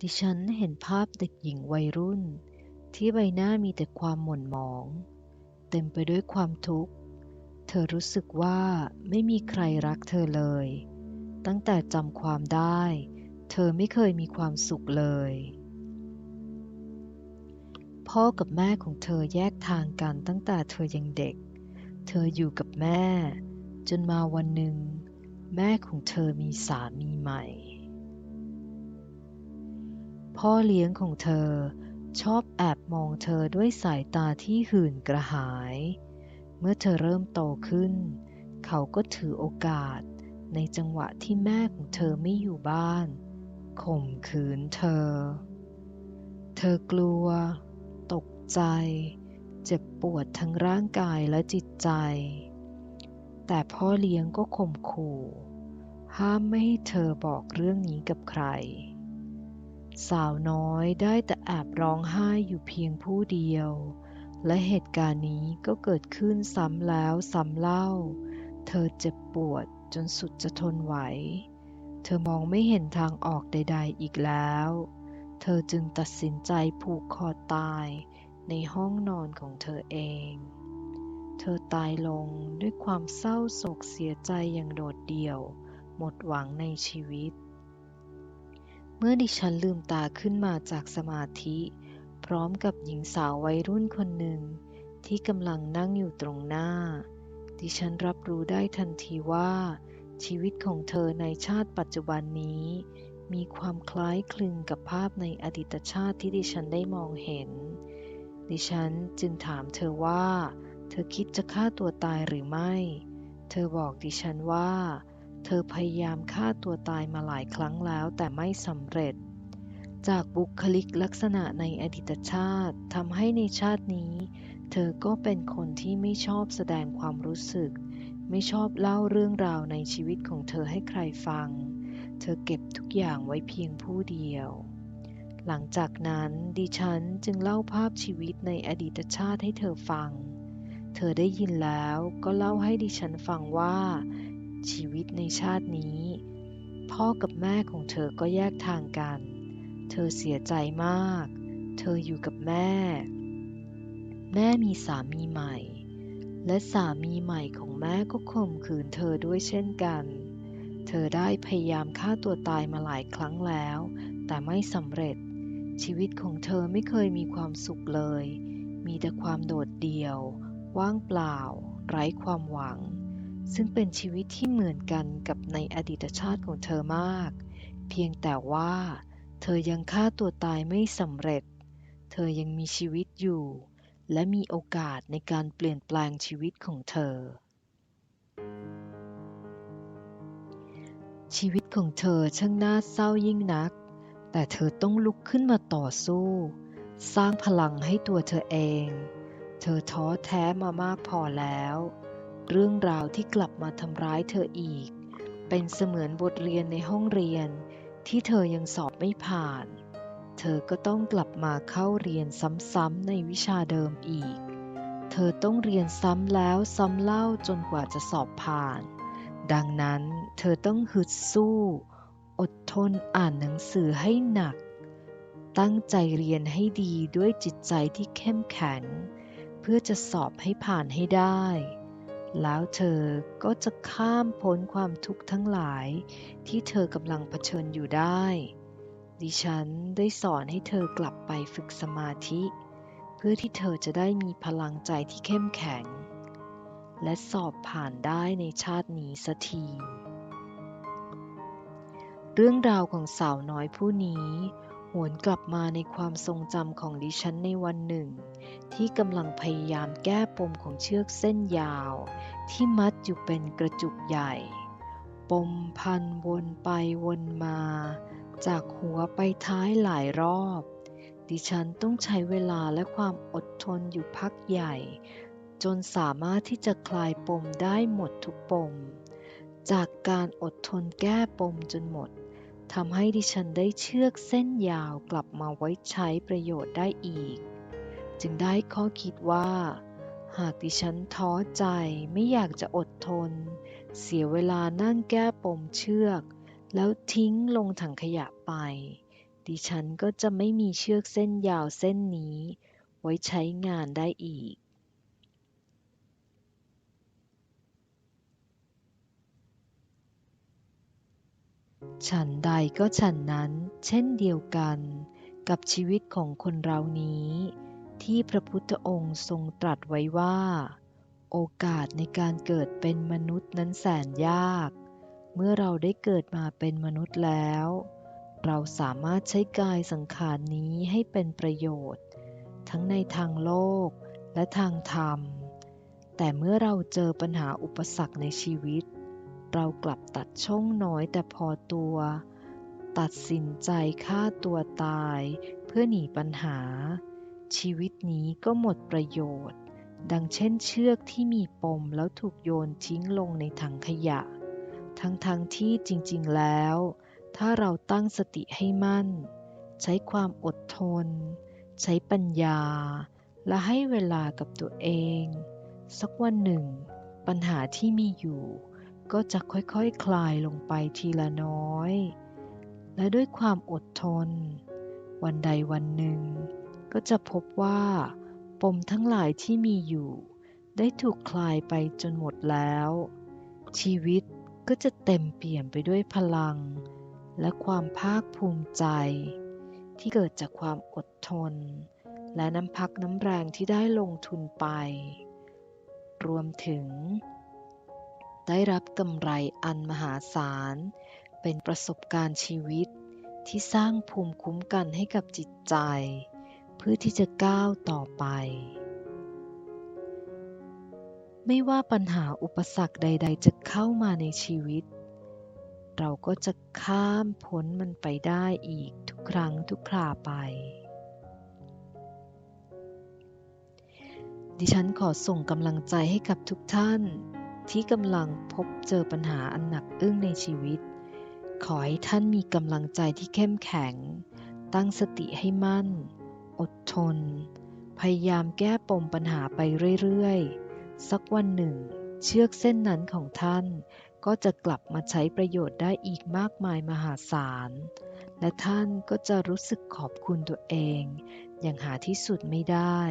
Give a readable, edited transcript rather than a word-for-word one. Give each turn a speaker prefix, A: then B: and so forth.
A: ดิฉันเห็นภาพเด็กหญิงวัยรุ่นที่ใบหน้ามีแต่ความหม่นหมองเต็มไปด้วยความทุกข์เธอรู้สึกว่าไม่มีใครรักเธอเลยตั้งแต่จำความได้เธอไม่เคยมีความสุขเลยพ่อกับแม่ของเธอแยกทางกันตั้งแต่เธอยังเด็กเธออยู่กับแม่จนมาวันหนึ่งแม่ของเธอมีสามีใหม่พ่อเลี้ยงของเธอชอบแอบมองเธอด้วยสายตาที่หื่นกระหายเมื่อเธอเริ่มโตขึ้นเขาก็ถือโอกาสในจังหวะที่แม่ของเธอไม่อยู่บ้านข่มขืนเธอกลัวตกใจเจ็บปวดทั้งร่างกายและจิตใจแต่พ่อเลี้ยงก็ข่มขู่ห้ามไม่ให้เธอบอกเรื่องนี้กับใครสาวน้อยได้แต่แอบร้องไห้อยู่เพียงผู้เดียวและเหตุการณ์นี้ก็เกิดขึ้นซ้ำแล้วซ้ำเล่าเธอเจ็บปวดจนสุดจะทนไหวเธอมองไม่เห็นทางออกใดๆอีกแล้วเธอจึงตัดสินใจผูกคอตายในห้องนอนของเธอเองเธอตายลงด้วยความเศร้าโศกเสียใจอย่างโดดเดี่ยวหมดหวังในชีวิตเมื่อดิฉันลืมตาขึ้นมาจากสมาธิพร้อมกับหญิงสาววัยรุ่นคนหนึ่งที่กำลังนั่งอยู่ตรงหน้าดิฉันรับรู้ได้ทันทีว่าชีวิตของเธอในชาติปัจจุบันนี้มีความคล้ายคลึงกับภาพในอดีตชาติที่ดิฉันได้มองเห็นดิฉันจึงถามเธอว่าเธอคิดจะฆ่าตัวตายหรือไม่เธอบอกดิฉันว่าเธอพยายามฆ่าตัวตายมาหลายครั้งแล้วแต่ไม่สำเร็จจากบุคลิกลักษณะในอดีตชาติทำให้ในชาตินี้เธอก็เป็นคนที่ไม่ชอบแสดงความรู้สึกไม่ชอบเล่าเรื่องราวในชีวิตของเธอให้ใครฟังเธอเก็บทุกอย่างไว้เพียงผู้เดียวหลังจากนั้นดิฉันจึงเล่าภาพชีวิตในอดีตชาติให้เธอฟังเธอได้ยินแล้วก็เล่าให้ดิฉันฟังว่าชีวิตในชาตินี้พ่อกับแม่ของเธอก็แยกทางกันเธอเสียใจมากเธออยู่กับแม่มีสามีใหม่และสามีใหม่ของแม่ก็ข่มขืนเธอด้วยเช่นกันเธอได้พยายามฆ่าตัวตายมาหลายครั้งแล้วแต่ไม่สำเร็จชีวิตของเธอไม่เคยมีความสุขเลยมีแต่ความโดดเดี่ยวว่างเปล่าไร้ความหวังซึ่งเป็นชีวิตที่เหมือนกันกับในอดีตชาติของเธอมากเพียงแต่ว่าเธอยังฆ่าตัวตายไม่สำเร็จเธอยังมีชีวิตอยู่และมีโอกาสในการเปลี่ยนแปลงชีวิตของเธอชีวิตของเธอช่างน่าเศร้ายิ่งนักแต่เธอต้องลุกขึ้นมาต่อสู้สร้างพลังให้ตัวเธอเองเธอท้อแท้มามากพอแล้วเรื่องราวที่กลับมาทำร้ายเธออีกเป็นเสมือนบทเรียนในห้องเรียนที่เธอยังสอบไม่ผ่านเธอก็ต้องกลับมาเข้าเรียนซ้ำๆในวิชาเดิมอีกเธอต้องเรียนซ้ำแล้วซ้ำเล่าจนกว่าจะสอบผ่านดังนั้นเธอต้องฮึดสู้อดทนอ่านหนังสือให้หนักตั้งใจเรียนให้ดีด้วยจิตใจที่เข้มแข็งเพื่อจะสอบให้ผ่านให้ได้แล้วเธอก็จะข้ามพ้นความทุกข์ทั้งหลายที่เธอกำลังเผชิญอยู่ได้ดิฉันได้สอนให้เธอกลับไปฝึกสมาธิเพื่อที่เธอจะได้มีพลังใจที่เข้มแข็งและสอบผ่านได้ในชาตินี้สักทีเรื่องราวของสาวน้อยผู้นี้หวนกลับมาในความทรงจำของดิฉันในวันหนึ่งที่กำลังพยายามแก้ปมของเชือกเส้นยาวที่มัดอยู่เป็นกระจุกใหญ่ปมพันวนไปวนมาจากหัวไปท้ายหลายรอบดิฉันต้องใช้เวลาและความอดทนอยู่พักใหญ่จนสามารถที่จะคลายปมได้หมดทุกปมจากการอดทนแก้ปมจนหมดทำให้ดิฉันได้เชือกเส้นยาวกลับมาไว้ใช้ประโยชน์ได้อีกจึงได้ข้อคิดว่าหากดิฉันท้อใจไม่อยากจะอดทนเสียเวลานั่งแก้ปมเชือกแล้วทิ้งลงถังขยะไป ดิฉันก็จะไม่มีเชือกเส้นยาวเส้นนี้ไว้ใช้งานได้อีกฉันใดก็ฉันนั้นเช่นเดียวกันกับชีวิตของคนเรานี้ที่พระพุทธองค์ทรงตรัสไว้ว่าโอกาสในการเกิดเป็นมนุษย์นั้นแสนยากเมื่อเราได้เกิดมาเป็นมนุษย์แล้วเราสามารถใช้กายสังขารนี้ให้เป็นประโยชน์ทั้งในทางโลกและทางธรรมแต่เมื่อเราเจอปัญหาอุปสรรคในชีวิตเรากลับตัดช่องน้อยแต่พอตัวตัดสินใจฆ่าตัวตายเพื่อหนีปัญหาชีวิตนี้ก็หมดประโยชน์ดังเช่นเชือกที่มีปมแล้วถูกโยนทิ้งลงในถังขยะทั้งที่จริงๆแล้วถ้าเราตั้งสติให้มั่นใช้ความอดทนใช้ปัญญาและให้เวลากับตัวเองสักวันหนึ่งปัญหาที่มีอยู่ก็จะค่อยๆคลายลงไปทีละน้อยและด้วยความอดทนวันใดวันหนึ่งก็จะพบว่าปมทั้งหลายที่มีอยู่ได้ถูกคลายไปจนหมดแล้วชีวิตก็จะเต็มเปี่ยมไปด้วยพลังและความภาคภูมิใจที่เกิดจากความอดทนและน้ำพักน้ำแรงที่ได้ลงทุนไปรวมถึงได้รับกำไรอันมหาศาลเป็นประสบการณ์ชีวิตที่สร้างภูมิคุ้มกันให้กับจิตใจเพื่อที่จะก้าวต่อไปไม่ว่าปัญหาอุปสรรคใดๆจะเข้ามาในชีวิตเราก็จะข้ามพ้นมันไปได้อีกทุกครั้งทุกคราไปดิฉันขอส่งกำลังใจให้กับทุกท่านที่กำลังพบเจอปัญหาอันหนักอึ้งในชีวิตขอให้ท่านมีกำลังใจที่เข้มแข็งตั้งสติให้มั่นอดทนพยายามแก้ปมปัญหาไปเรื่อยๆสักวันหนึ่งเชือกเส้นนั้นของท่านก็จะกลับมาใช้ประโยชน์ได้อีกมากมายมหาศาลและท่านก็จะรู้สึกขอบคุณตัวเองอย่างหาที่สุดไม่ได้